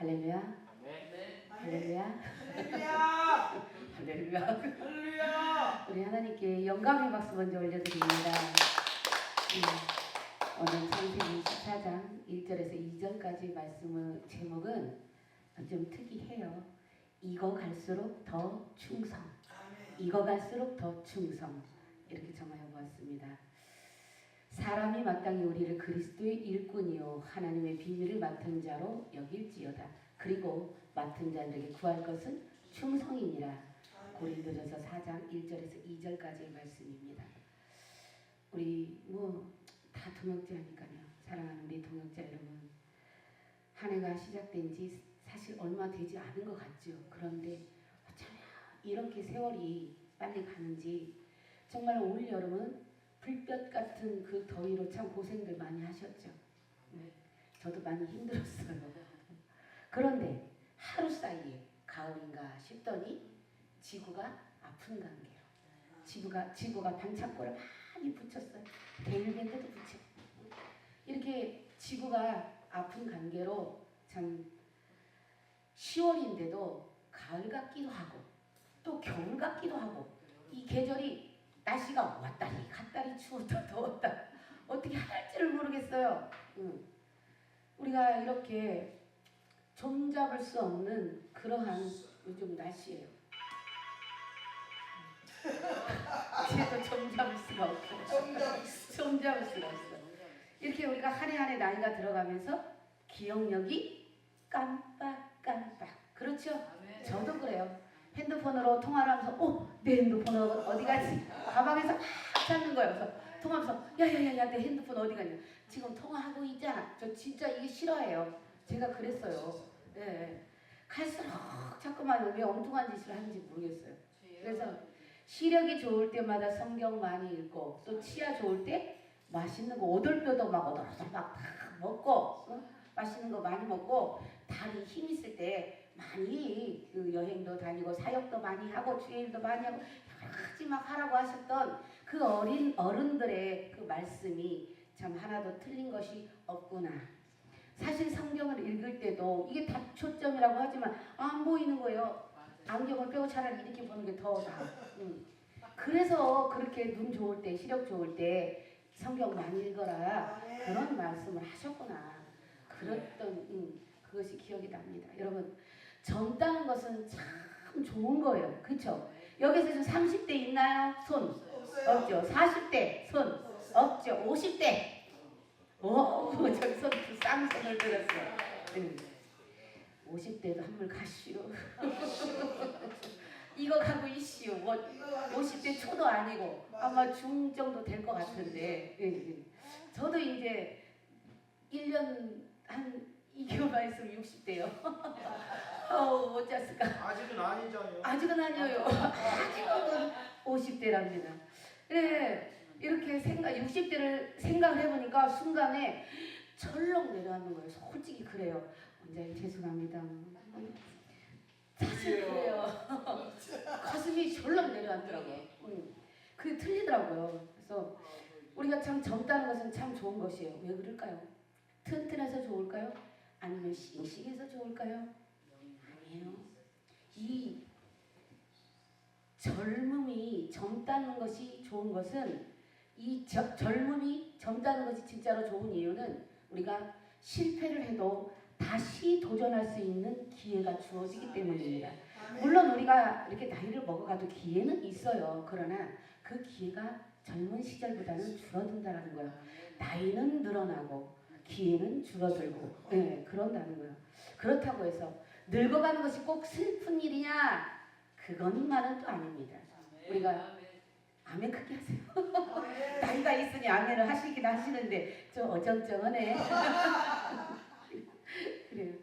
할렐루야. 할렐루야. 할렐루야. 할렐루야. 우리 하나님께 영광의 박수 먼저 올려드립니다. 오늘 창세기 14장 1절에서 2절까지 말씀의 제목은 좀 특이해요. 이거 갈수록 더 충성. 이거 갈수록 더 충성. 이렇게 정하여 보았습니다. 사람이 마땅히 우리를 그리스도의 일꾼이요 하나님의 비밀을 맡은 자로 여길지어다. 그리고 맡은 자들에게 구할 것은 충성이니라. 고린도전서 4장 1절에서 2절까지의 말씀입니다. 우리 다 동역자니까요. 사랑하는 우리 동역자 여러분, 한 해가 시작된 지 사실 얼마 되지 않은 것 같죠. 그런데 어쩌면 이렇게 세월이 빨리 가는지, 정말 올 여름은 불볕 같은 그 더위로 참 고생들 많이 하셨죠. 저도 많이 힘들었어요. 그런데 하루 사이에 가을인가 싶더니 지구가 아픈 관계로 지구가 반창고를 많이 붙였어요. 데일밴드도 붙이고 이렇게 지구가 아픈 관계로 참 10월인데도 가을 같기도 하고 또 겨울 같기도 하고, 이 계절이 날씨가 왔다리 갔다리 추웠다 더웠다 어떻게 할지를 모르겠어요. 우리가 이렇게 종잡을 수 없는 그러한 요즘 날씨예요. 그래도 종잡을 수가 없어요. 종잡을 수가 없어. 이렇게 우리가 한 해 한 해 나이가 들어가면서 기억력이 깜빡깜빡. 그렇죠? 저도 그래요. 핸드폰으로 통화를 하면서 내 핸드폰 어디 갔지? 가방에서 막 찾는 거예요. 그래서 통화하면서 야야야야 내 핸드폰 어디 갔냐? 지금 통화하고 있잖아. 저 진짜 이게 싫어해요. 제가 그랬어요. 네. 갈수록 자꾸만 왜 엉뚱한 짓을 하는지 모르겠어요. 그래서 시력이 좋을 때마다 성경 많이 읽고, 또 치아 좋을 때 맛있는 거 오돌뼈도 막 오돌오돌 막 다 먹고, 맛있는 거 많이 먹고, 다리 힘 있을 때 많이 그 여행도 다니고 사역도 많이 하고 주일도 많이 하고 여러 가지 막 하라고 하셨던 그 어린 어른들의 그 말씀이 참 하나도 틀린 것이 없구나. 사실 성경을 읽을 때도 이게 다 초점이라고 하지만 안 보이는 거예요. 안경을 빼고 차라리 이렇게 보는 게 더 나아. 그래서 그렇게 눈 좋을 때, 시력 좋을 때 성경 많이 읽어라 그런 말씀을 하셨구나. 그랬던 그것이 기억이 납니다. 여러분, 젊다는 것은 참 좋은 거예요. 그렇죠? 여기서 지금 30대 있나요? 손 없죠. 40대 손 없죠. 50대 저기 손 쌍손을 들었어요. 50대도 한물 가시오. 이거 가고 이시오. 50대 초도 아니고 아마 중 정도 될 것 같은데, 저도 이제 1년 한 2개월만 있으면 60대요. 어쩌을까? 아직은 아니잖아요. 아직은 아니에요. 아직은 50대랍니다. 그래, 이렇게 60대를 생각을 해보니까 순간에 철렁 내려앉는 거예요. 솔직히 그래요. 원장님 죄송합니다. 사실 그래요. 가슴이 절렁 내려앉더라고요. 그게 틀리더라고요. 그래서 우리가 참 젊다는 것은 참 좋은 것이에요. 왜 그럴까요? 튼튼해서 좋을까요? 아니면 싱싱해서 좋을까요? 아니에요. 이 젊음이, 젊다는 것이 좋은 것은, 이 젊음이, 젊다는 것이 진짜로 좋은 이유는 우리가 실패를 해도 다시 도전할 수 있는 기회가 주어지기 때문입니다. 물론 우리가 이렇게 나이를 먹어가도 기회는 있어요. 그러나 그 기회가 젊은 시절보다는 줄어든다는 거예요. 나이는 늘어나고 기회는 줄어들고, 그런다는 거예요. 그렇다고 해서 늙어가는 것이 꼭 슬픈 일이냐? 그것만은 또 아닙니다. 우리가 아멘 크게 하세요. 나이가 있으니 아멘을 하시긴 하시는데 좀 어정쩡하네. 그래요.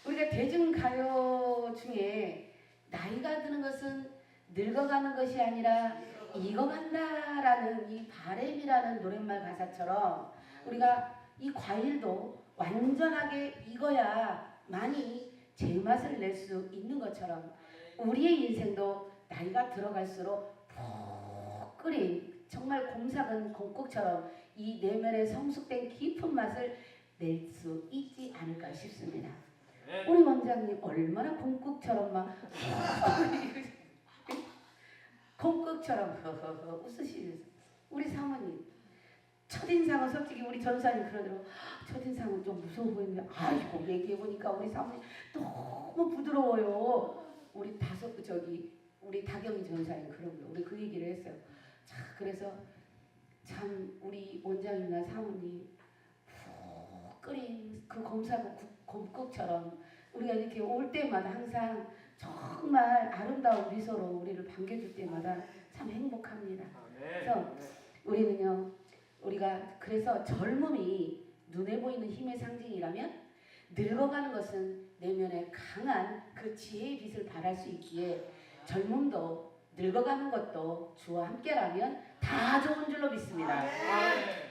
우리가 대중가요 중에 나이가 드는 것은 늙어가는 것이 아니라 익어간다라는 이 바램이라는 노랫말 가사처럼, 우리가 이 과일도 완전하게 익어야 많이 제맛을 낼 수 있는 것처럼 우리의 인생도 나이가 들어갈수록 푹 끓인 정말 곰삭은 곰국처럼 이 내면에 성숙된 깊은 맛을 낼 수 있지 않을까 싶습니다. 우리 먼저 원장님 얼마나 콩국처럼 막 콩국처럼 허허허 웃으시면서 우리 사모님 첫인상은 솔직히 우리 전사님 그러더라고. 첫인상은 좀 무서워 보이는데 아이고 얘기해보니까 우리 사모님 너무 부드러워요. 우리 다경이 전사님 그런 거 우리 그 얘기를 했어요. 자 그래서 참 우리 원장님이나 사모님 푹 끓인 그 곰국처럼 우리가 이렇게 올 때마다 항상 정말 아름다운 미소로 우리를 반겨줄 때마다 참 행복합니다. 그래서 우리는요, 우리가 그래서 젊음이 눈에 보이는 힘의 상징이라면 늙어가는 것은 내면의 강한 그 지혜의 빛을 발할 수 있기에 젊음도 늙어가는 것도 주와 함께라면 다 좋은 줄로 믿습니다.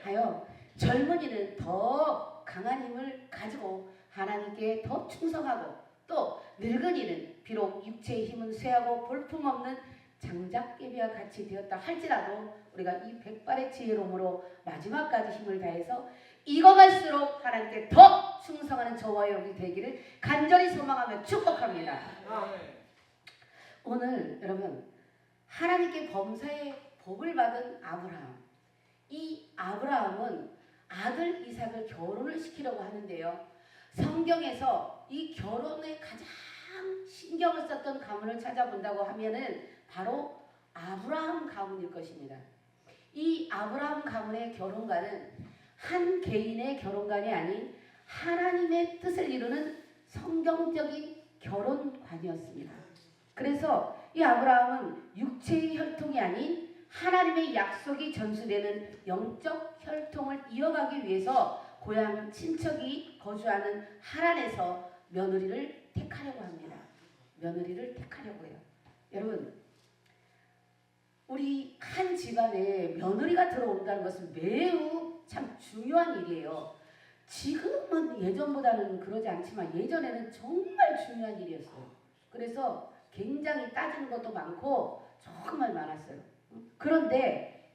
하여 젊은이는 더 강한 힘을 가지고 하나님께 더 충성하고 또 늙은이는 비록 육체의 힘은 쇠하고 볼품없는 장작개비와 같이 되었다 할지라도 우리가 이 백발의 지혜로움으로 마지막까지 힘을 다해서 익어갈수록 하나님께 더 충성하는 저와 여러분이 되기를 간절히 소망하며 축복합니다. 오늘 여러분 하나님께 범사의 복을 받은 아브라함, 이 아브라함은 아들 이삭을 결혼을 시키려고 하는데요. 성경에서 이 결혼에 가장 신경을 썼던 가문을 찾아본다고 하면은 바로 아브라함 가문일 것입니다. 이 아브라함 가문의 결혼관은 한 개인의 결혼관이 아닌 하나님의 뜻을 이루는 성경적인 결혼관이었습니다. 그래서 이 아브라함은 육체의 혈통이 아닌 하나님의 약속이 전수되는 영적 혈통을 이어가기 위해서 고향 친척이 거주하는 하란에서 며느리를 택하려고 합니다. 며느리를 택하려고 해요. 여러분, 우리 한 집안에 며느리가 들어온다는 것은 매우 참 중요한 일이에요. 지금은 예전보다는 그러지 않지만 예전에는 정말 중요한 일이었어요. 그래서 굉장히 따지는 것도 많고 정말 많았어요. 그런데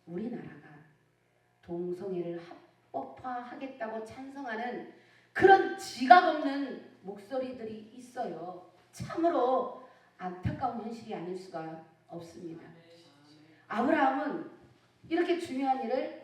우리나라가 동성애를 합법화하겠다고 찬성하는 그런 지각 없는 목소리들이 있어요. 참으로 안타까운 현실이 아닐 수가 없습니다. 아브라함은 이렇게 중요한 일을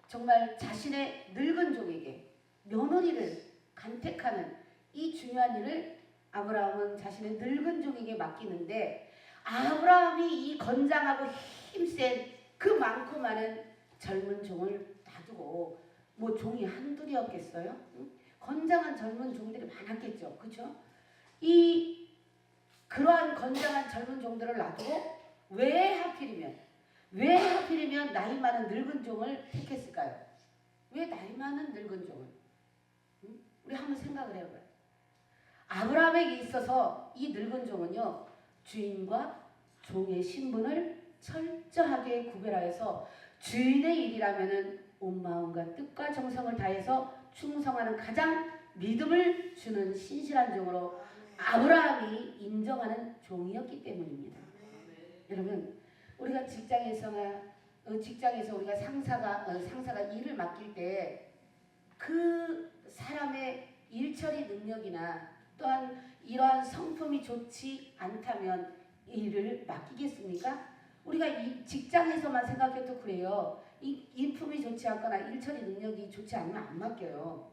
정말 자신의 늙은 종에게 며느리를 간택하는 이 중요한 일을 아브라함은 자신의 늙은 종에게 맡기는데 아브라함이 이 건장하고 힘센 그 많고 많은 젊은 종을 놔두고 뭐 종이 한둘이었겠어요? 응? 건장한 젊은 종들이 많았겠죠. 그렇죠? 그러한 건장한 젊은 종들을 놔두고 왜 하필이면 나이 많은 늙은 종을 택했을까요? 왜 나이 많은 늙은 종을? 응? 우리 한번 생각을 해봐요. 아브라함에게 있어서 이 늙은 종은요, 주인과 종의 신분을 철저하게 구별하여서 주인의 일이라면은 온 마음과 뜻과 정성을 다해서 충성하는 가장 믿음을 주는 신실한 종으로 아브라함이 인정하는 종이었기 때문입니다. 여러분, 우리가 직장에서 우리가 상사가 일을 맡길 때 그 사람의 일처리 능력이나 또한 이러한 성품이 좋지 않다면 일을 맡기겠습니까? 우리가 이 직장에서만 생각해도 그래요. 이 인품이 좋지 않거나 일처리 능력이 좋지 않으면 안 맡겨요.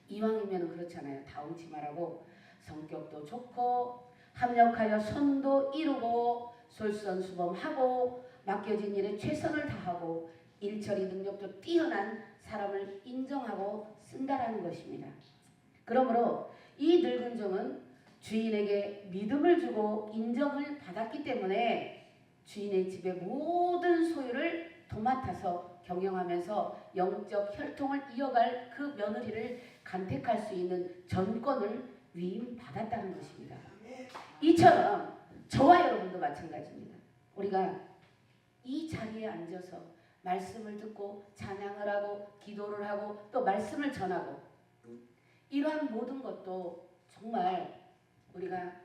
이왕이면 그렇잖아요. 다운치마라고 성격도 좋고 합력하여 선도 이루고 솔선수범하고 맡겨진 일에 최선을 다하고 일처리 능력도 뛰어난 사람을 인정하고 쓴다라는 것입니다. 그러므로 이 늙은 종은 주인에게 믿음을 주고 인정을 받았기 때문에 주인의 집의 모든 소유를 도맡아서 경영하면서 영적 혈통을 이어갈 그 며느리를 간택할 수 있는 전권을 위임받았다는 것입니다. 이처럼 저와 여러분도 마찬가지입니다. 우리가 이 자리에 앉아서 말씀을 듣고 찬양을 하고 기도를 하고 또 말씀을 전하고 이러한 모든 것도 정말 우리가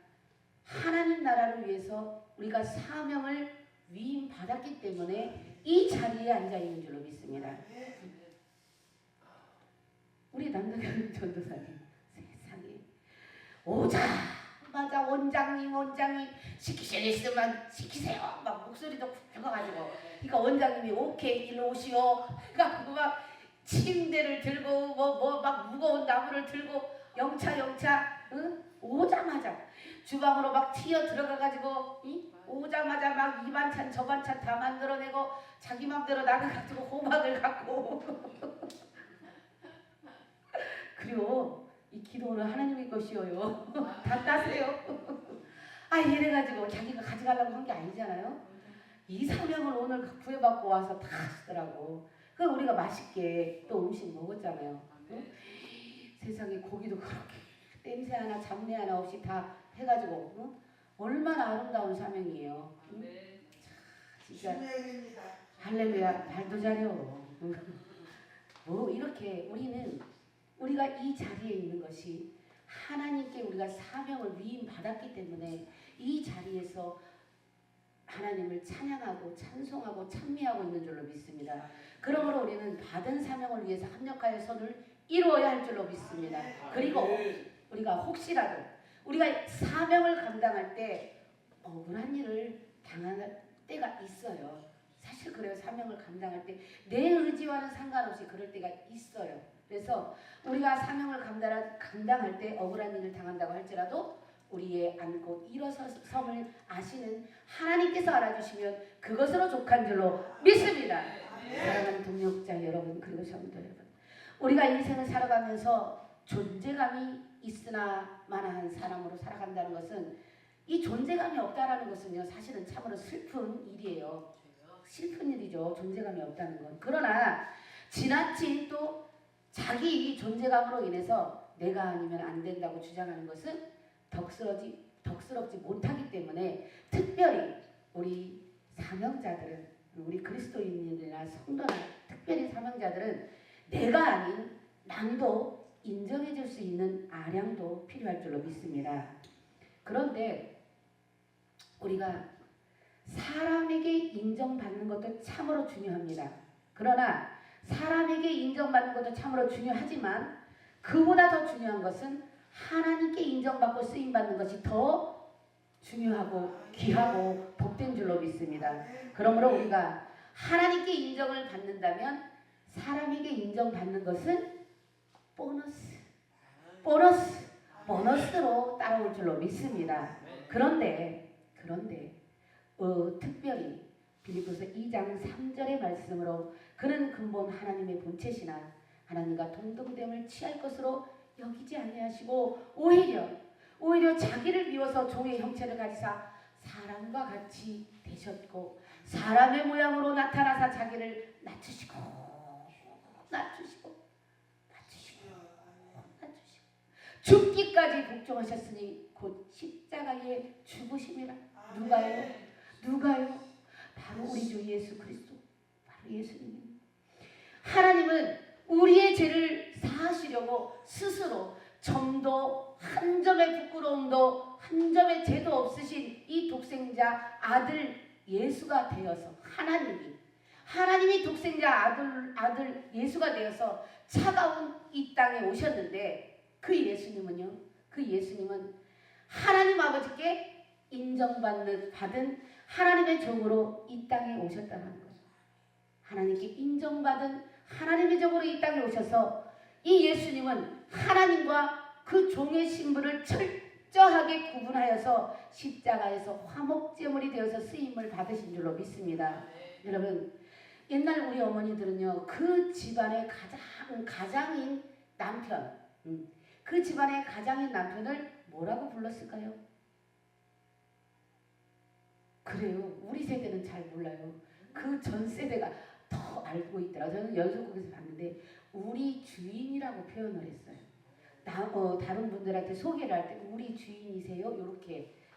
하나님 나라를 위해서 우리가 사명을 위임받았기 때문에 이 자리에 앉아있는 줄로 믿습니다. 우리 남다경 전도사님 세상에 오자마자 원장님 시키실 있으면 시키세요. 막 목소리도 쿡 들어가지고 그러니까 원장님이 오케이 일로 오시오. 그러니까 막 침대를 들고 뭐 막 무거운 나무를 들고 영차 응? 오자마자 주방으로 막 튀어 들어가가지고 오자마자 막 이 반찬 저 반찬 다 만들어내고 자기 맘대로 나가가지고 호박을 갖고 그리고 이 기도는 하나님의 것이요 다 따세요. 이래가지고 자기가 가져가려고 한 게 아니잖아요. 이 사명을 오늘 구해받고 와서 다 하시더라고. 그 우리가 맛있게 또 음식 먹었잖아요. 응? 세상에 고기도 그렇게 냄새 하나 잡내 하나 없이 다 해가지고 응? 얼마나 아름다운 사명이에요. 응? 진짜 할렐루야. 말도 잘해요. 뭐 이렇게 우리가 이 자리에 있는 것이 하나님께 우리가 사명을 위임받았기 때문에 이 자리에서 하나님을 찬양하고 찬송하고 찬미하고 있는 줄로 믿습니다. 그러므로 우리는 받은 사명을 위해서 합력하여 선을 이루어야 할 줄로 믿습니다. 그리고 우리가 혹시라도 우리가 사명을 감당할 때 억울한 일을 당할 때가 있어요. 사실 그래요. 사명을 감당할 때 내 의지와는 상관없이 그럴 때가 있어요. 그래서 우리가 사명을 감당할 때 억울한 일을 당한다고 할지라도 우리의 안고 일어섬을 아시는 하나님께서 알아주시면 그것으로 족한 줄로 믿습니다. 사랑하는 동역자 여러분 그리고 성도 여러분, 우리가 인생을 살아가면서 존재감이 있으나 마나한 사람으로 살아간다는 것은 이 존재감이 없다라는 것은요 사실은 참으로 슬픈 일이에요. 슬픈 일이죠. 존재감이 없다는 건. 그러나 지나친 또 자기 존재감으로 인해서 내가 아니면 안 된다고 주장하는 것은 덕스럽지 못하기 때문에 특별히 우리 사명자들은 우리 그리스도인이나 성도나 특별히 사명자들은 내가 아닌 남도 인정해 줄 수 있는 아량도 필요할 줄로 믿습니다. 그런데 우리가 사람에게 인정받는 것도 참으로 중요합니다. 그러나 사람에게 인정받는 것도 참으로 중요하지만 그보다 더 중요한 것은 하나님께 인정받고 쓰임받는 것이 더 중요하고 귀하고 복된 줄로 믿습니다. 그러므로 우리가 하나님께 인정을 받는다면 사람에게 인정받는 것은 보너스로 따라올 줄로 믿습니다. 그런데 특별히 빌립보서 2장 3절의 말씀으로 그는 근본 하나님의 본체시나 하나님과 동등됨을 취할 것으로 여기지 아니하시고 오히려 자기를 비워서 종의 형체를 가지사 사람과 같이 되셨고 사람의 모양으로 나타나사 자기를 낮추시고 죽기까지 복종하셨으니 곧 십자가에 죽으심이라. 누가요? 바로 우리 주 예수 그리스도, 바로 예수님. 하나님은 우리의 죄를 사하시려고 스스로 점도 한 점의 부끄러움도 한 점의 죄도 없으신 이 독생자 아들 예수가 되어서 하나님이 독생자 아들 예수가 되어서 차가운 이 땅에 오셨는데 그 예수님은 하나님 아버지께 받은 하나님의 종으로 이 땅에 오셨다는 거죠. 하나님께 인정받은 하나님의 종으로 이 땅에 오셔서 이 예수님은 하나님과 그 종의 신분을 철저하게 구분하여서 십자가에서 화목제물이 되어서 쓰임을 받으신 줄로 믿습니다. 여러분, 옛날 우리 어머니들은요, 그 집안의 가장인 남편, 그 집안의 가장인 남편을 뭐라고 불렀을까요? 그래요. 우리 세대는 잘 몰라요. 그 전 세대가 더 알고 있더라고요. 저는 연속극에서 봤는데 우리 주인이라고 표현을 했어요. 다른 분들한테 소개를 할 때 우리 주인이세요?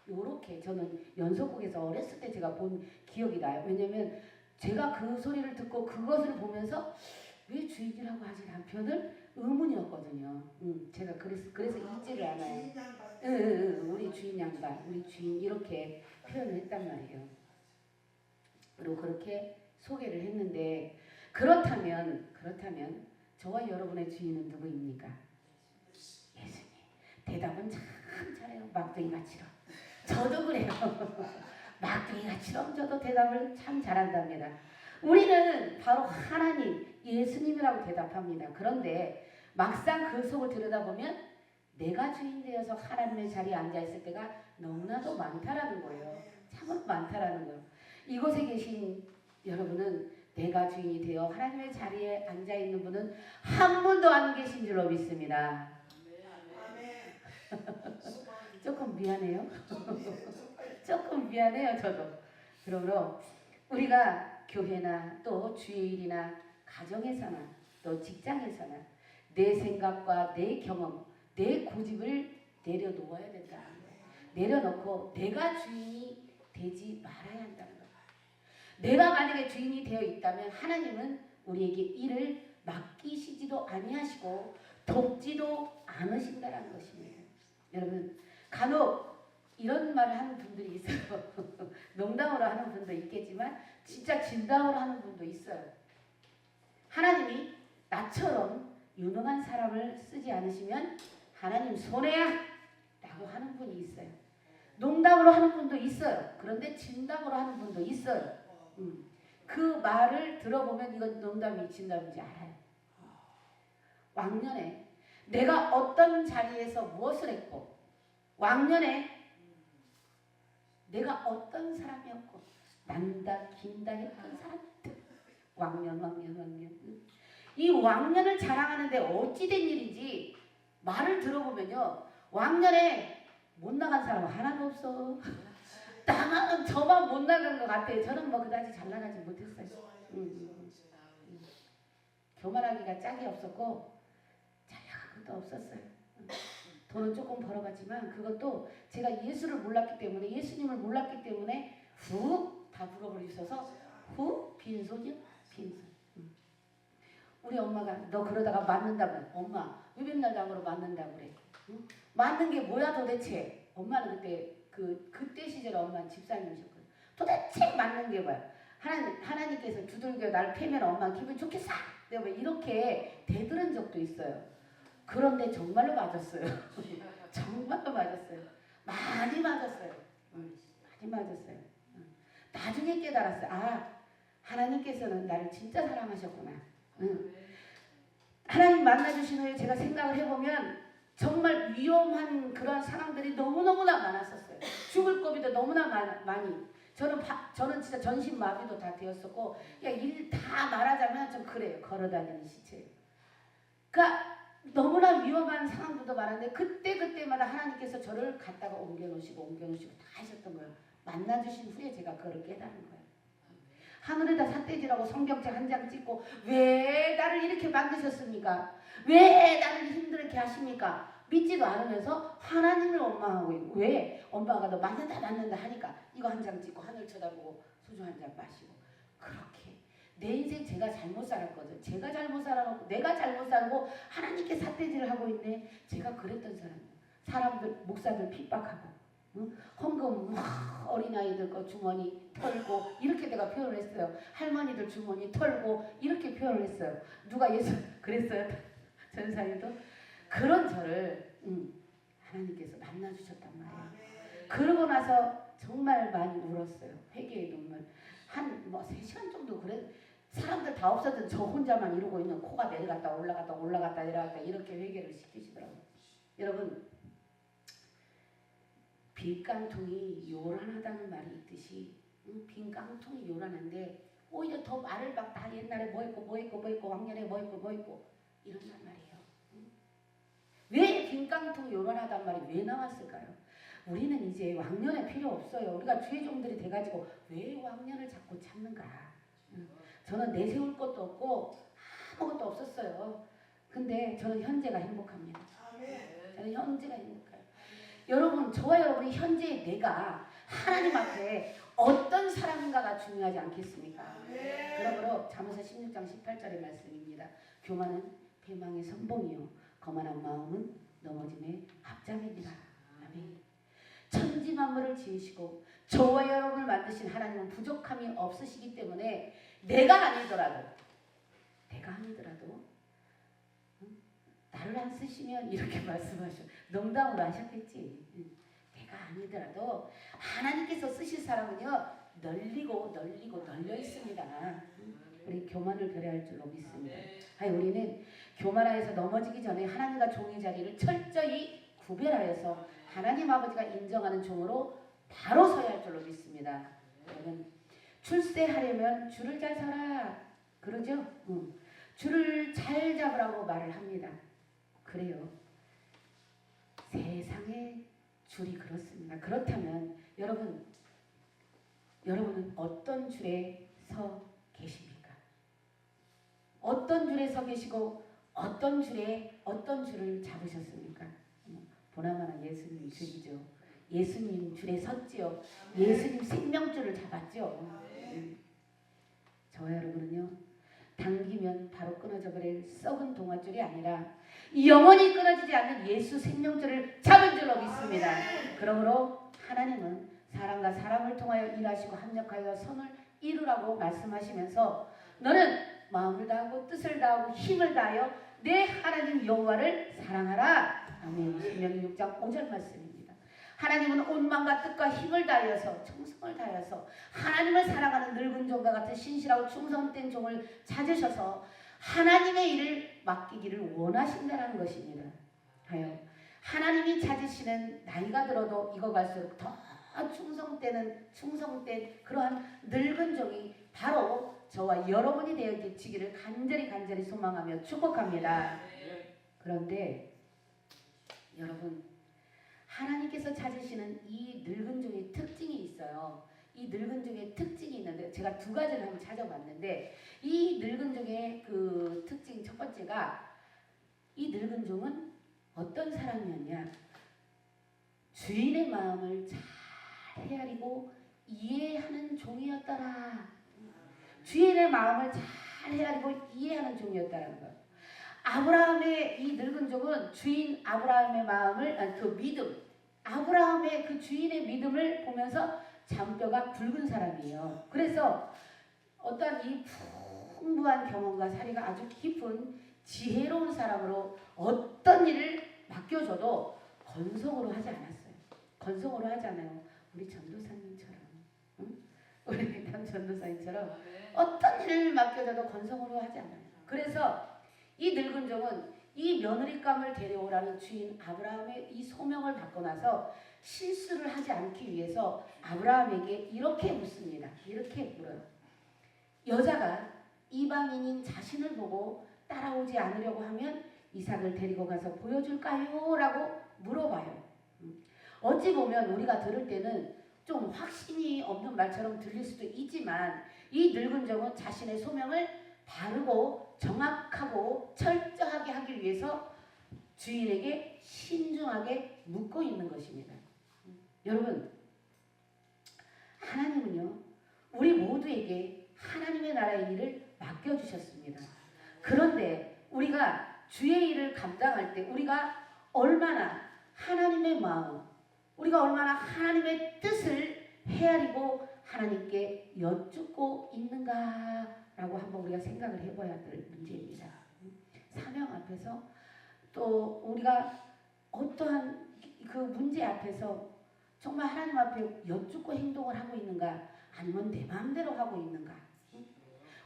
요렇게 저는 연속극에서 어렸을 때 제가 본 기억이 나요. 왜냐면 제가 그 소리를 듣고 그것을 보면서 왜 주인이라고 하지 남편을 의문이었거든요. 제가 그래서 잊지를 않아요. 우리 주인 양반, 우리 주인 이렇게 표현을 했단 말이에요. 그리고 그렇게 소개를 했는데 그렇다면 저와 여러분의 주인은 누구입니까? 예수님. 대답은 참 참 잘해요. 막둥이같이럼. 저도 그래요. 막둥이같이럼 저도 대답을 참 잘한답니다. 우리는 바로 하나님, 예수님이라고 대답합니다. 그런데 막상 그 속을 들여다보면 내가 주인 되어서 하나님의 자리에 앉아있을 때가 너무나도 많다라는 거예요. 참 많다라는 거예요. 이곳에 계신 여러분은 내가 주인이 되어 하나님의 자리에 앉아있는 분은 한 분도 안 계신 줄로 믿습니다. 조금 미안해요. 조금 미안해요. 저도. 그러므로 우리가 교회나 또 주일이나 가정에서나 또 직장에서나 내 생각과 내 경험, 내 고집을 내려놓아야 된다. 내려놓고 내가 주인이 되지 말아야 한다는 거예요. 내가 만약에 주인이 되어 있다면 하나님은 우리에게 일을 맡기시지도 아니하시고 돕지도 않으신다는 것입니다. 여러분 간혹 이런 말을 하는 분들이 있어요. 농담으로 하는 분도 있겠지만 진짜 진담으로 하는 분도 있어요. 하나님이 나처럼 유능한 사람을 쓰지 않으시면 하나님 손해야 라고 하는 분이 있어요. 농담으로 하는 분도 있어요. 그런데 진담으로 하는 분도 있어요. 그 말을 들어보면 이건 농담이 진담인지 알아요. 왕년에 내가 어떤 자리에서 무엇을 했고 왕년에 내가 어떤 사람이었고 난다 긴다 했던 사람들 왕년 이 왕년을 자랑하는데 어찌된 일인지 말을 들어보면요 왕년에 못 나간 사람 하나도 없어. 나만 저만 못 나간 것 같아요. 저는 뭐 그다지 잘 나가지 못했어요. 교만하기가 짝이 없었고 잘 나간 것도 없었어요. 돈은 조금 벌어봤지만 그것도 제가 예수를 몰랐기 때문에 예수님을 몰랐기 때문에 훅 다 불어버리셔서 훅 빈손이요 빈손. 우리 엄마가 너 그러다가 맞는다면 엄마 왜 맨날 나무로 맞는다고 그래? 응? 맞는 게 뭐야 도대체? 엄마는 그때 시절에 엄마는 집사님이셨거든요. 도대체 맞는 게 뭐야? 하나님께서 두들겨 날 패면 엄마 기분 좋겠어. 내가 왜 이렇게 대들은 적도 있어요. 그런데 정말로 맞았어요. 정말로 맞았어요. 많이 맞았어요. 많이 맞았어요. 나중에 깨달았어요. 아 하나님께서는 나를 진짜 사랑하셨구나. 하나님 만나주신 후에 제가 생각을 해보면 정말 위험한 그런 상황들이 너무너무나 많았었어요. 죽을 고비도 너무나 많이. 저는 진짜 전신마비도 다 되었었고 일 다 말하자면 좀 그래요. 걸어다니는 시체예요. 그러니까 너무나 위험한 상황들도 많았는데 그때마다 하나님께서 저를 갖다가 옮겨놓으시고 다 하셨던 거예요. 만나주신 후에 제가 그걸 깨달은 거예요. 하늘에다 삿대질하고 성경책 한 장 찍고 왜 나를 이렇게 만드셨습니까? 왜 나를 힘들게 하십니까? 믿지도 않으면서 하나님을 원망하고 있고 왜? 엄마가 너 맞는다 하니까 이거 한 장 찍고 하늘 쳐다보고 소주 한 잔 마시고 그렇게 내 인생 제가 잘못 살았거든. 제가 잘못 살아놓고 내가 잘못 살고 하나님께 삿대질을 하고 있네. 제가 그랬던 사람이에요. 사람들 목사들 핍박하고 헌금 막 어린아이들 거 주머니 털고 이렇게 내가 표현을 했어요. 할머니들 주머니 털고 이렇게 표현을 했어요. 누가 예수 그랬어요? 전사님도 그런 저를 하나님께서 만나주셨단 말이에요. 그러고 나서 정말 많이 울었어요. 회개의 눈물. 한 3시간 정도 그래. 사람들 다 없어도 저 혼자만 이러고 있는 코가 내려갔다 올라갔다 내려갔다 이렇게 회개를 시키시더라고요. 여러분 빈 깡통이 요란하다는 말이 있듯이 빈 깡통이 요란한데 오히려 더 말을 막 다 옛날에 뭐 했고 왕년에 뭐 했고 이런단 말이에요. 왜 빈 깡통이 요란하단 말이 왜 나왔을까요? 우리는 이제 왕년에 필요 없어요. 우리가 주의 종들이 돼가지고 왜 왕년을 자꾸 찾는가? 저는 내세울 것도 없고 아무것도 없었어요. 근데 저는 현재가 행복합니다. 저는 현재가 행복해요. 여러분 저와 여러분이 현재의 내가 하나님 앞에 어떤 사람인가가 중요하지 않겠습니까? 그러므로 잠언서 16장 18절의 말씀입니다. 교만은 패망의 선봉이요 거만한 마음은 넘어짐의 앞장이니라. 아멘. 천지 만물을 지으시고 저와 여러분을 만드신 하나님은 부족함이 없으시기 때문에 내가 아니더라도 나를 안 쓰시면 이렇게 말씀하셔. 농담으로 하셨겠지. 내가 아니더라도 하나님께서 쓰실 사람은요 널리고 널려 있습니다. 우리 교만을 배려할 줄로 믿습니다. 우리는 교만하여서 넘어지기 전에 하나님과 종의 자리를 철저히 구별하여서 하나님 아버지가 인정하는 종으로 바로 서야 할 줄로 믿습니다. 여러분, 출세하려면 줄을 잘 서라 그러죠? 줄을 잘 잡으라고 말을 합니다. 그래요. 세상의 줄이 그렇습니다. 그렇다면 여러분은 어떤 줄에 서 계십니까? 어떤 줄에 서 계시고 어떤 줄을 잡으셨습니까? 보나마나 예수님 줄이죠. 예수님 줄에 섰지요. 예수님 생명줄을 잡았죠. 저와 여러분은요 당기면 바로 끊어져 버릴 썩은 동아줄이 아니라 영원히 끊어지지 않는 예수 생명줄을 잡은 줄로 믿습니다. 그러므로 하나님은 사람과 사람을 통하여 일하시고 합력하여 선을 이루라고 말씀하시면서 너는 마음을 다하고 뜻을 다하고 힘을 다하여 내 하나님 여호와를 사랑하라. 아멘. 신명기 6장 5절 말씀입니다. 하나님은 온 마음과 뜻과 힘을 다하여서 정성을 다하여서 하나님을 사랑하는 늙은 종과 같은 신실하고 충성된 종을 찾으셔서 하나님의 일을 맡기기를 원하신다는 것입니다. 하여 하나님이 찾으시는 나이가 들어도 익어갈수록 더 충성된 그러한 늙은 종이 바로 저와 여러분이 되어지기를 간절히 소망하며 축복합니다. 그런데 여러분, 하나님께서 찾으시는 이 늙은 종의 특징이 있어요. 이 늙은 종의 특징이 있는데 제가 두 가지를 한번 찾아봤는데 이 늙은 종의 그 특징 첫 번째가 이 늙은 종은 어떤 사람이었냐? 주인의 마음을 잘 헤아리고 이해하는 종이었더라. 주인의 마음을 잘 헤아리고 이해하는 종이었다는 것. 아브라함의 이 늙은 종은 주인 아브라함의 마음을 그 믿음, 아브라함의 그 주인의 믿음을 보면서 잔뼈가 굵은 사람이에요. 그래서 어떠한 이 풍부한 경험과 사리가 아주 깊은 지혜로운 사람으로 어떤 일을 맡겨줘도 건성으로 하지 않았어요. 건성으로 하지 않아요. 우리 전도사님처럼, 우리 남 전도사님처럼 어떤 일을 맡겨줘도 건성으로 하지 않아요. 그래서 이 늙은 종은 이 며느리감을 데려오라는 주인 아브라함의 이 소명을 받고 나서 실수를 하지 않기 위해서 아브라함에게 이렇게 묻습니다. 이렇게 물어요. 여자가 이방인인 자신을 보고 따라오지 않으려고 하면 이삭을 데리고 가서 보여줄까요? 라고 물어봐요. 어찌 보면 우리가 들을 때는 좀 확신이 없는 말처럼 들릴 수도 있지만 이 늙은 종은 자신의 소명을 바르고 정확하고 철저하게 하기 위해서 주인에게 신중하게 묻고 있는 것입니다. 여러분, 하나님은요 우리 모두에게 하나님의 나라의 일을 맡겨주셨습니다. 그런데 우리가 주의 일을 감당할 때 우리가 얼마나 하나님의 마음, 우리가 얼마나 하나님의 뜻을 헤아리고 하나님께 여쭙고 있는가라고 한번 우리가 생각을 해봐야 될 문제입니다. 사명 앞에서 또 우리가 어떠한 그 문제 앞에서 정말 하나님 앞에 여쭙고 행동을 하고 있는가, 아니면 내 마음대로 하고 있는가.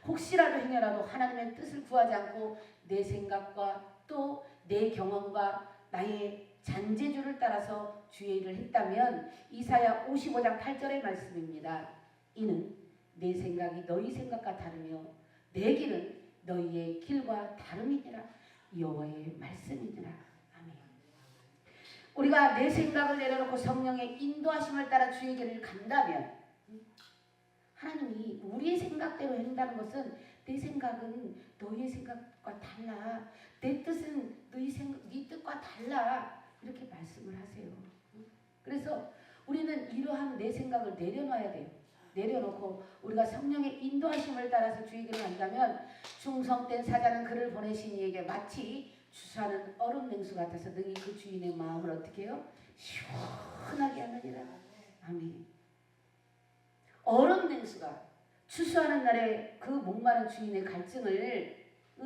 혹시라도 행여라도 하나님의 뜻을 구하지 않고 내 생각과 또 내 경험과 나의 잔재주를 따라서 주의 일을 했다면 이사야 55장 8절의 말씀입니다. 이는 내 생각이 너희 생각과 다르며 내 길은 너희의 길과 다름이니라. 여호와의 말씀이니라. 아멘. 우리가 내 생각을 내려놓고 성령의 인도하심을 따라 주의 길을 간다면 하나님이 우리의 생각대로 한다는 것은 내 생각은 너희의 생각과 달라. 내 뜻은 네 뜻과 달라. 이렇게 말씀을 하세요. 그래서 우리는 이러한 내 생각을 내려놔야 돼요. 내려놓고 우리가 성령의 인도하심을 따라서 주의 길을 한다면 충성된 사자는 그를 보내신 이에게 마치 주사하는 얼음 냉수 같아서 능히 그 주인의 마음을 어떻게 해요? 시원하게 하느니라. 아멘. 얼음 냉수가 추수하는 날에 그 목마른 주인의 갈증을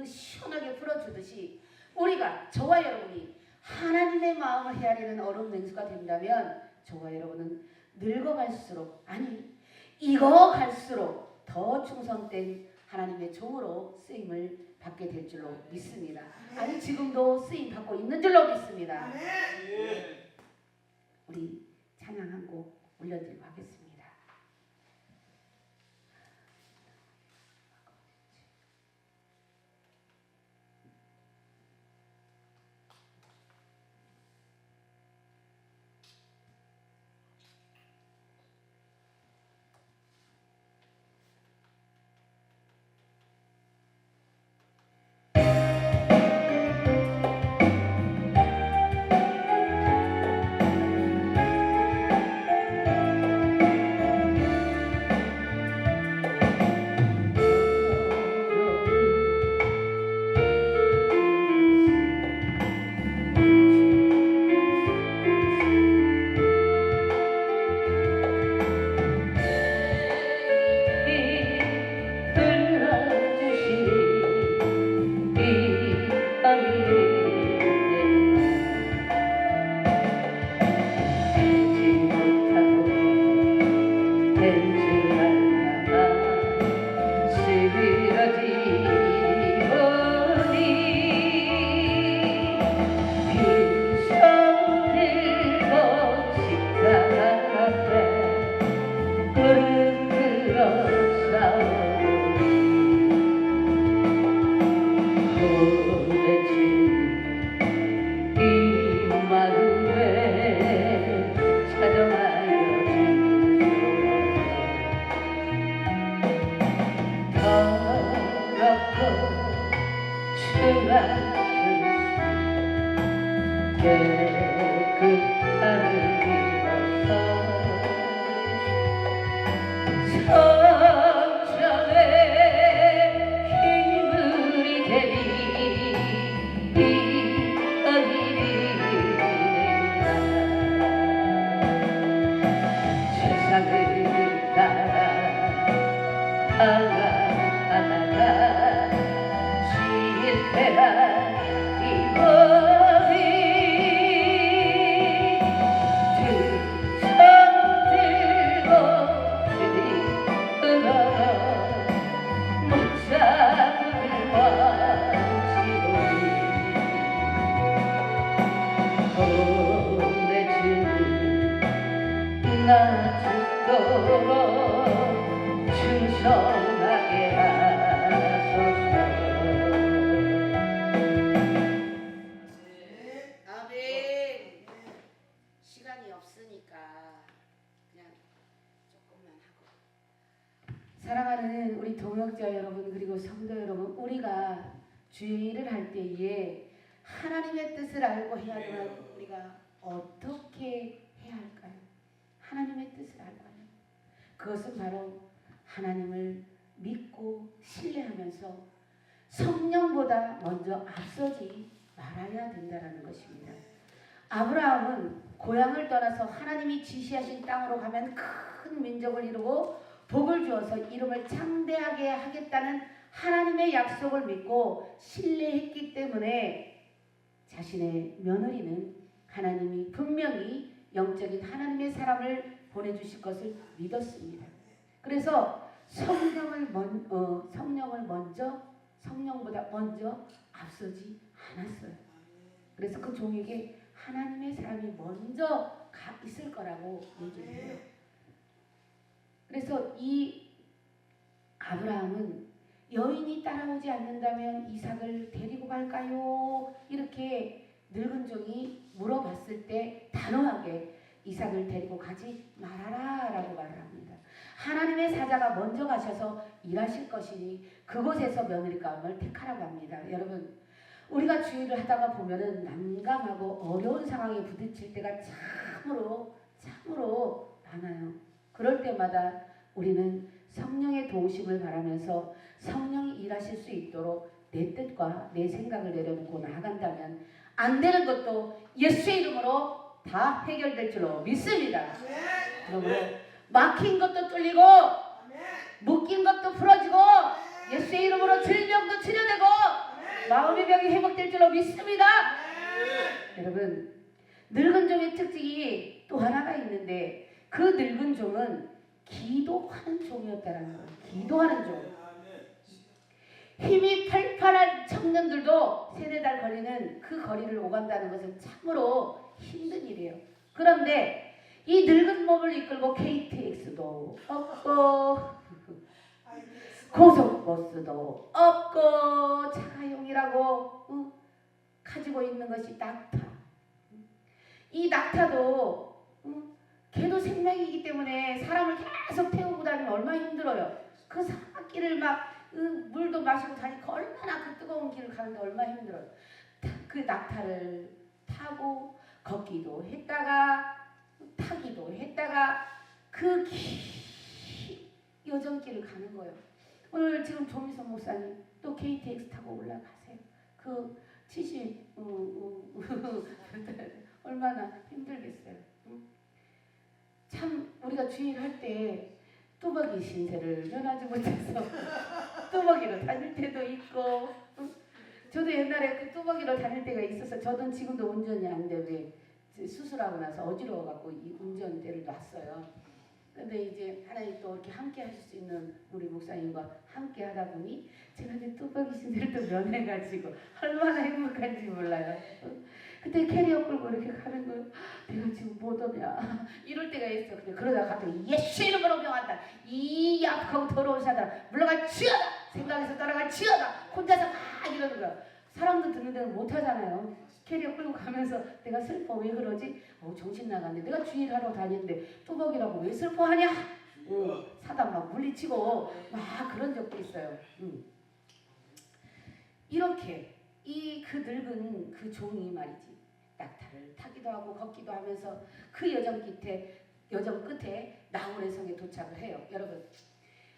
시원하게 풀어주듯이 우리가 저와 여러분이 하나님의 마음을 헤아리는 어른 맹수가 된다면 저와 여러분은 늙어갈수록 아니 익어갈수록 더 충성된 하나님의 종으로 쓰임을 받게 될 줄로 믿습니다. 아니 지금도 쓰임 받고 있는 줄로 믿습니다. 우리 찬양 한 곡 올려드리고 하겠습니다. 사랑하는 우리 동역자 여러분 그리고 성도 여러분, 우리가 주의 일을 할 때에 하나님의 뜻을 알고 해야 하면 우리가 어떻게 해야 할까요? 하나님의 뜻을 알고 하는 그것은 바로 하나님을 믿고 신뢰하면서 성령보다 먼저 앞서지 말아야 된다는 것입니다. 아브라함은 고향을 떠나서 하나님이 지시하신 땅으로 가면 큰 민족을 이루고 복을 주어서 이름을 창대하게 하겠다는 하나님의 약속을 믿고 신뢰했기 때문에 자신의 며느리는 하나님이 분명히 영적인 하나님의 사람을 보내주실 것을 믿었습니다. 그래서 성령보다 먼저 앞서지 않았어요. 그래서 그 종에게 하나님의 사람이 먼저 있을 거라고 얘기해요. 그래서 이 아브라함은 여인이 따라오지 않는다면 이삭을 데리고 갈까요? 이렇게 늙은 종이 물어봤을 때 단호하게 이삭을 데리고 가지 말아라 라고 말을 합니다. 하나님의 사자가 먼저 가셔서 일하실 것이니 그곳에서 며느리감을 택하라고 합니다. 여러분, 우리가 주의를 하다가 보면은 난감하고 어려운 상황에 부딪힐 때가 참으로 많아요. 그럴 때마다 우리는 성령의 도우심을 바라면서 성령이 일하실 수 있도록 내 뜻과 내 생각을 내려놓고 나아간다면 안 되는 것도 예수의 이름으로 다 해결될 줄로 믿습니다. 그러므로 막힌 것도 뚫리고 묶인 것도 풀어지고 예수의 이름으로 질병도 치료되고 마음의 병이 회복될 줄로 믿습니다. 여러분, 늙은 종의 특징이 또 하나가 있는데 그 늙은 종은 기도하는 종이었다라는 거예요. 기도하는 종. 힘이 팔팔한 청년들도 3-4달 걸리는 그 거리를 오간다는 것은 참으로 힘든 일이에요. 그런데 이 늙은 몸을 이끌고 KTX도 없고 고속버스도 없고 자가용이라고 가지고 있는 것이 낙타. 이 낙타도 걔도 생명이기 때문에 사람을 계속 태우고 다니면 얼마나 힘들어요. 그 산길을 막 물도 마시고 다니까 얼마나 그 뜨거운 길을 가는데 얼마나 힘들어요. 그 낙타를 타고 걷기도 했다가 타기도 했다가 그 여정길을 가는 거예요. 오늘 지금 조미선 목사님 또 KTX 타고 올라가세요. 그 70 얼마나 힘들겠어요. 참 우리가 주일할 때 뚜벅이 신세를 면하지 못해서 뚜벅이로 다닐 때도 있고 저도 옛날에 그 뚜벅이로 다닐 때가 있어서 저는 지금도 운전이 안 돼. 왜 수술하고 나서 어지러워갖고 이 운전대를 놨어요. 근데 이제 하나님 또 이렇게 함께 하실 수 있는 우리 목사님과 함께 하다 보니 제가 이제 뚜벅이 신세를 또 면해가지고 얼마나 행복한지 몰라요. 그때 캐리어 끌고 이렇게 가는 거예요. 내가 지금 못 오냐 이럴 때가 있어. 근데 그러다가 갑자기 예수 이름으로 명한다. 이 약하고 더러운 사람 물러갈 지어다. 생각에서 떠나갈 지어다. 혼자서 막 이러는 거야. 사람도 듣는 데는 못 하잖아요. 캐리어 끌고 가면서 내가 슬퍼 왜 그러지? 정신 나갔네. 내가 주일하러 다니는데 뚜벅이라고 왜 슬퍼하냐? 사단 막 물리치고 막 그런 적도 있어요. 이렇게 그 늙은 그 종이 말이지. 낙타를 타기도 하고 걷기도 하면서 그 여정 끝에 나홀의 성에 도착을 해요.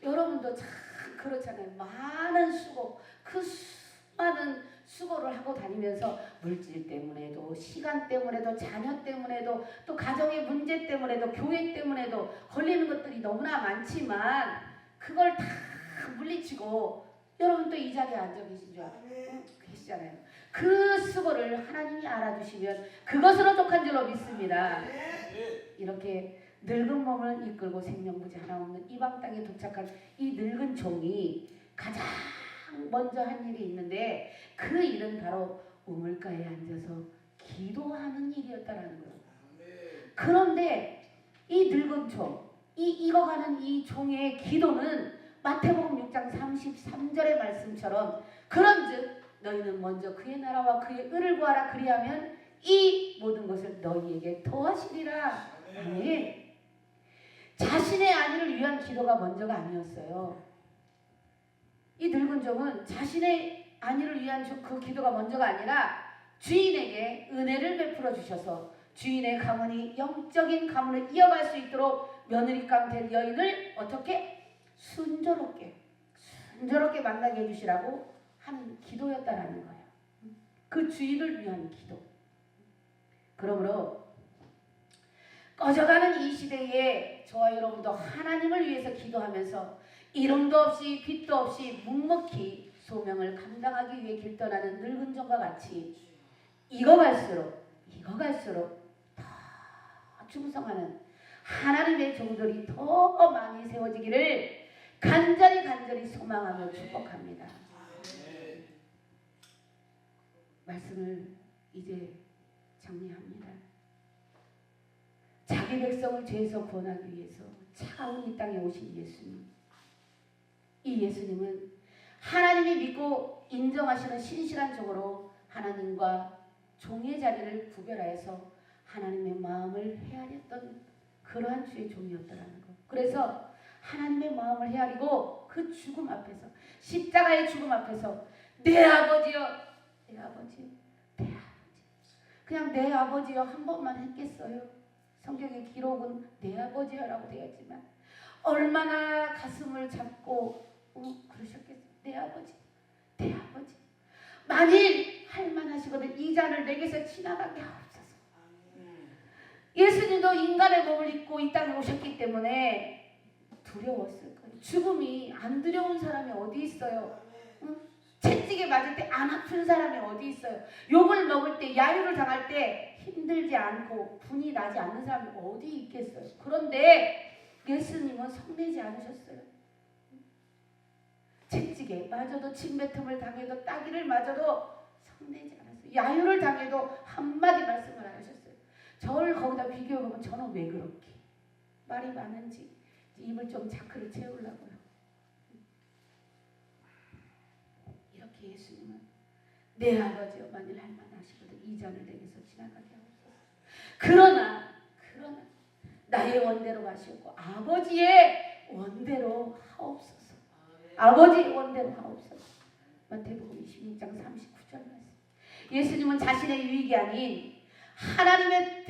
여러분도 참 그렇잖아요. 많은 수고, 그 수많은 수고를 하고 다니면서 물질 때문에도 시간 때문에도 자녀 때문에도 또 가정의 문제 때문에도 교회 때문에도 걸리는 것들이 너무나 많지만 그걸 다 물리치고 여러분 또 이 자리에 앉아 계신 줄 계시잖아요. 그 수고를 하나님이 알아주시면 그것으로 족한 줄로 믿습니다. 이렇게 늙은 몸을 이끌고 생명부지 하나 없는 이방 땅에 도착한 이 늙은 종이 가장 먼저 한 일이 있는데 그 일은 바로 우물가에 앉아서 기도하는 일이었다라는 거예요. 그런데 이 늙은 종, 익어가는 이 종의 기도는 마태복음 6장 33절의 말씀처럼 그런즉 너희는 먼저 그의 나라와 그의 의를 구하라. 그리하면 이 모든 것을 너희에게 더하시리라. 아멘. 자신의 안위를 위한 기도가 먼저가 아니었어요. 이 늙은 종은 자신의 안위를 위한 그 기도가 먼저가 아니라 주인에게 은혜를 베풀어 주셔서 주인의 가문이 영적인 가문을 이어갈 수 있도록 며느리감 될 여인을 어떻게 순조롭게 만나게 해주시라고 하는 기도였다라는 거예요. 그 주인을 위한 기도. 그러므로 꺼져가는 이 시대에 저와 여러분도 하나님을 위해서 기도하면서 이름도 없이 빛도 없이 묵묵히 소명을 감당하기 위해 길떠나는 늙은 종과 같이 익어갈수록 더 충성하는 하나님의 종들이 더 많이 세워지기를 간절히 소망하며 축복합니다. 말씀을 이제 정리합니다. 자기 백성을 죄에서 구원하기 위해서 차가운 이 땅에 오신 예수님. 이 예수님은 하나님이 믿고 인정하시는 신실한 종으로 하나님과 종의 자리를 구별하여서 하나님의 마음을 헤아렸던 그러한 주의 종이었다라는 것. 그래서 하나님의 마음을 헤아리고 그 죽음 앞에서 십자가의 죽음 앞에서 내 아버지여 그냥 내 아버지여 한 번만 했겠어요. 성경의 기록은 내 아버지여라고 되어 있지만 얼마나 가슴을 잡고 그러셨겠어요. 내 아버지 만일 할만하시거든 이 잔을 내게서 지나가게 하옵소서. 예수님도 인간의 몸을 입고 이 땅에 오셨기 두려웠을 거예요. 죽음이 안 두려운 사람이 어디 있어요? 채찍에 맞을 때 안 아픈 사람이 어디 있어요? 욕을 먹을 때, 야유를 당할 때 힘들지 않고 분이 나지 않는 사람이 어디 있겠어요? 그런데 예수님은 성내지 않으셨어요. 채찍에 맞아도 침뱉음을 당해도 따기를 맞아도 성내지 않았어요. 야유를 당해도 한마디 말씀을 안 하셨어요. 저를 거기다 비교해보면 저는 왜 그렇게 말이 많은지 입을 좀 자크를 채우려고요. 이렇게 예수님은 내 아버지여 만일 할 만하시거든 이 잔을 내게서 지나가게 하옵소서. 그러나 나의 원대로 마시고 아버지의 원대로 하옵소서. 아버지의 원대로 하옵소서. 마태복음 26장 39절 말씀. 예수님은 자신의 유익이 아닌 하나님의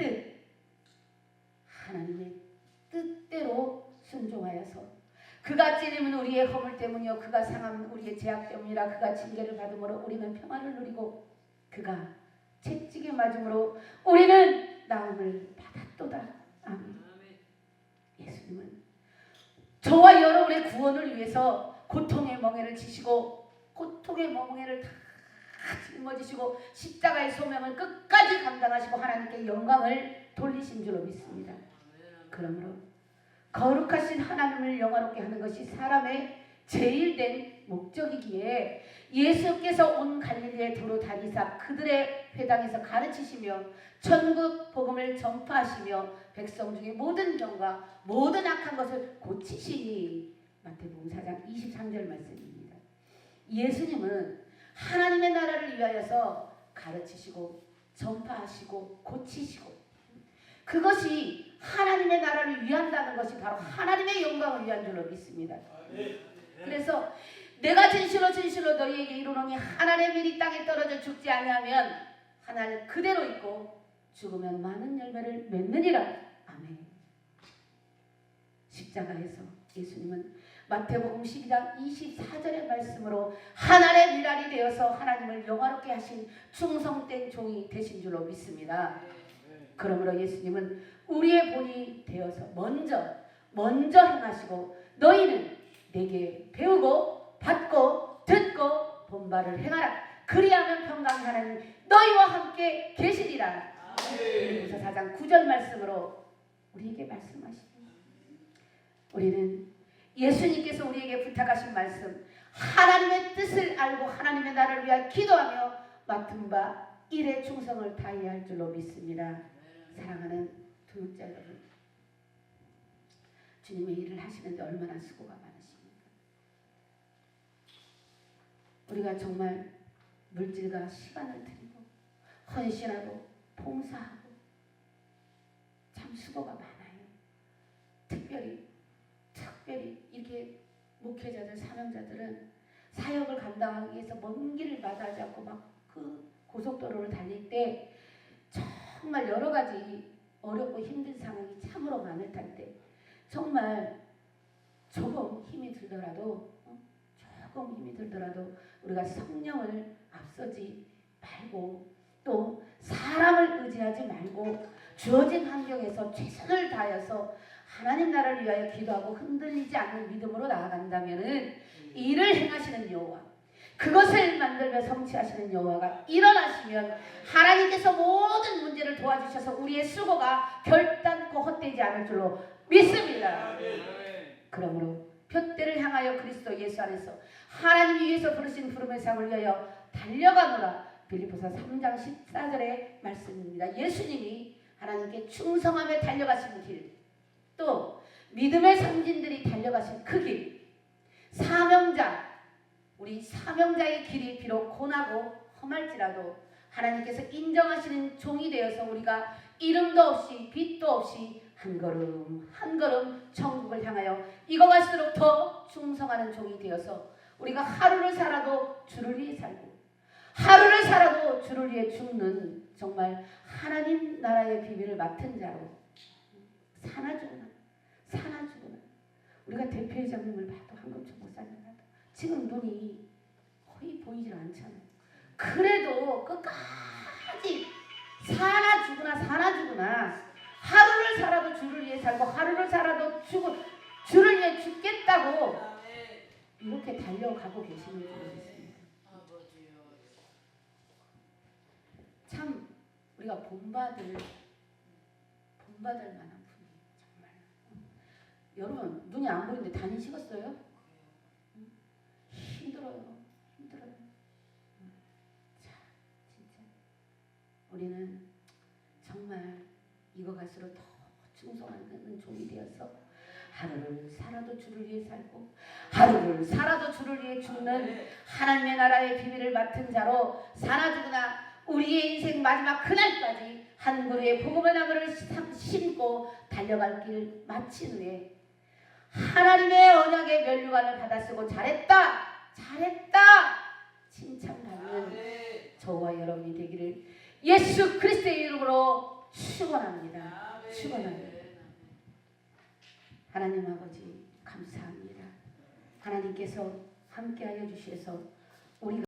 뜻대로 순종하여서 그가 찔림은 우리의 허물 때문이요 그가 상함은 우리의 죄악 때문이라. 그가 징계를 받음으로 우리는 평안을 누리고 그가 채찍에 맞음으로 우리는 나음을 받았도다. 아멘. 예수님은 저와 여러분의 구원을 위해서 고통의 멍에를 지시고 고통의 멍에를 다 짊어지시고 십자가의 소명을 끝까지 감당하시고 하나님께 영광을 돌리신 줄로 믿습니다. 그러므로 거룩하신 하나님을 영화롭게 하는 것이 사람의 제일 된 목적이기에 예수께서 온 갈릴리에 두루 다니사 그들의 회당에서 가르치시며 천국 복음을 전파하시며 백성 중에 모든 병과 모든 악한 것을 고치시니. 마태복음 4장 23절 말씀입니다. 예수님은 하나님의 나라를 위하여서 가르치시고 전파하시고 고치시고 그것이 하나님의 나라를 위한다는 것이 바로 하나님의 영광을 위한 줄로 믿습니다. 그래서 내가 진실로 너희에게 이르노니 하나님의 밀이 땅에 떨어져 죽지 아니하면 하나님 그대로 있고 죽으면 많은 열매를 맺느니라. 아멘. 십자가에서 예수님은 마태복음 12장 24절의 말씀으로 하나님의 미랄이 되어서 하나님을 영화롭게 하신 충성된 종이 되신 줄로 믿습니다. 그러므로 예수님은 우리의 본이 되어서 먼저 행하시고 너희는 내게 배우고 받고 듣고 본바를 행하라. 그리하면 평강 하나님 너희와 함께 계시리라. 빌립보서 4장 9절 말씀으로 우리에게 말씀하십니다. 우리는 예수님께서 우리에게 부탁하신 말씀 하나님의 뜻을 알고 하나님의 나라를 위하여 기도하며 맡은 바 일에 충성을 다해야 할 줄로 믿습니다. 사랑하는 동역자 여러분, 주님의 일을 하시는데 얼마나 수고가 많으십니까? 우리가 정말 물질과 시간을 드리고 헌신하고 봉사하고 참 수고가 많아요. 특별히 이렇게 목회자들, 사명자들은 사역을 감당하기 위해서 먼 길을 마다하지 않고 막 그 고속도로를 달릴 때 정말 여러 가지 어렵고 힘든 상황이 참으로 많을 텐데 정말 조금 힘이 들더라도 우리가 성령을 앞서지 말고 또 사람을 의지하지 말고 주어진 환경에서 최선을 다해서 하나님 나라를 위하여 기도하고 흔들리지 않는 믿음으로 나아간다면은 일을 행하시는 여호와, 그것을 만들며 성취하시는 여호와가 일어나시면 하나님께서 모든 문제를 도와주셔서 우리의 수고가 결단코 헛되지 않을 줄로 믿습니다. 그러므로 표대를 향하여 그리스도 예수 안에서 하나님이 위해서 부르신 부름의 상을 위하여 달려가노라. 빌립보서 3장 14절의 말씀입니다. 예수님이 하나님께 충성하며 달려가신 길, 또 믿음의 선진들이 달려가신 그 길, 우리 사명자의 길이 비록 고나고 험할지라도 하나님께서 인정하시는 종이 되어서 우리가 이름도 없이 빛도 없이 한 걸음 한 걸음 천국을 향하여 익어갈수록 더 충성하는 종이 되어서 우리가 하루를 살아도 주를 위해 살고 하루를 살아도 주를 위해 죽는 정말 하나님 나라의 비밀을 맡은 자로 사나 죽으나 우리가 대표회장님을 봐도 한금총 목사님을 봐도 지금 눈이 거의 보이질 않잖아요. 그래도 끝까지 사나 죽으나 하루를 살아도 주를 위해 살고 하루를 살아도 주를 위해 죽겠다고 이렇게 달려가고 계시는 줄 믿습니다. 우리가 본받을 만한 분이 정말. 여러분 눈이 안 보이는데 단이 식었어요? 힘들어요. 자, 진짜 우리는 정말 익어갈수록 더 충성하는 종이 되어서 하루를 살아도 주를 위해 살고 하루를 살아도 주를 위해 죽는 하나님의 나라의 비밀을 맡은 자로 살아주구나. 우리의 인생 마지막 그날까지 한 그루의 복음의 나무를 심고 달려갈 길 마친 후에 하나님의 언약의 면류관을 받아 쓰고 잘했다 칭찬받는 저와 여러분이 되기를 예수 그리스도의 이름으로 축원합니다. 하나님 아버지 감사합니다. 하나님께서 함께하여 주셔서 우리가